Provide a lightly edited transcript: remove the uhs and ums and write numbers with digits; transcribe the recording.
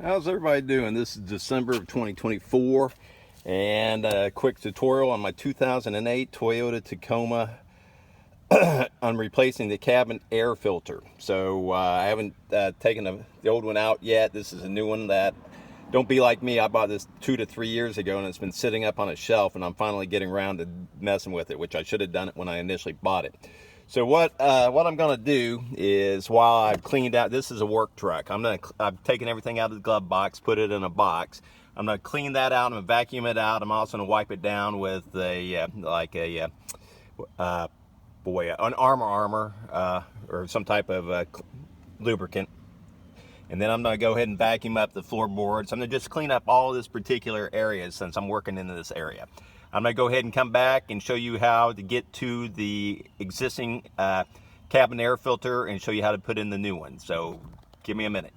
How's everybody doing? This is December of 2024 and a quick tutorial on my 2008 Toyota Tacoma on replacing the cabin air filter. So I haven't taken the old one out yet. This is a new one that, don't be like me, I bought this 2 to 3 years ago and it's been sitting up on a shelf, and I'm finally getting around to messing with it, which I should have done it when I initially bought it. So what I'm gonna do is, while I've cleaned out, this is a work truck. I've taken everything out of the glove box, put it in a box. I'm gonna clean that out. I'm gonna vacuum it out. I'm also gonna wipe it down with an Armor or some type of lubricant. And then I'm gonna go ahead and vacuum up the floorboards. I'm gonna just clean up all of this particular area since I'm working into this area. I'm gonna go ahead and come back and show you how to get to the existing cabin air filter and show you how to put in the new one. So give me a minute.